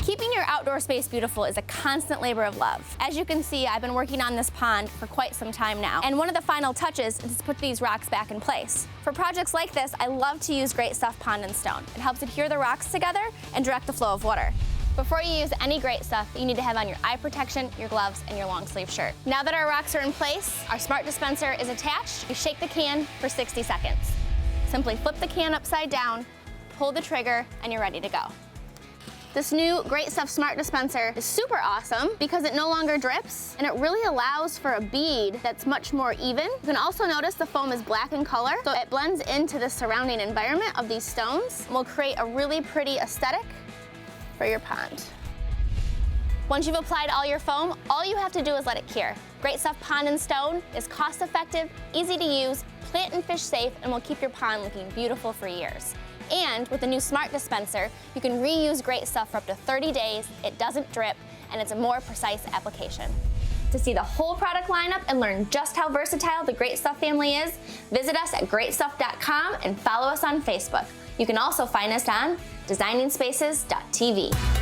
Keeping your outdoor space beautiful is a constant labor of love. As you can see, I've been working on this pond for quite some time now, and one of the final touches is to put these rocks back in place. For projects like this, I love to use Great Stuff Pond and Stone. It helps adhere the rocks together and direct the flow of water. Before you use any Great Stuff, you need to have on your eye protection, your gloves, and your long sleeve shirt. Now that our rocks are in place, our smart dispenser is attached. You shake the can for 60 seconds. Simply flip the can upside down, pull the trigger, and you're ready to go. This new Great Stuff Smart Dispenser is super awesome because it no longer drips, and it really allows for a bead that's much more even. You can also notice the foam is black in color, so it blends into the surrounding environment of these stones and will create a really pretty aesthetic for your pond. Once you've applied all your foam, all you have to do is let it cure. Great Stuff Pond and Stone is cost-effective, easy to use, plant and fish safe, and will keep your pond looking beautiful for years. And with the new Smart Dispenser, you can reuse Great Stuff for up to 30 days, it doesn't drip, and it's a more precise application. To see the whole product lineup and learn just how versatile the Great Stuff family is, visit us at greatstuff.com and follow us on Facebook. You can also find us on designingspaces.tv.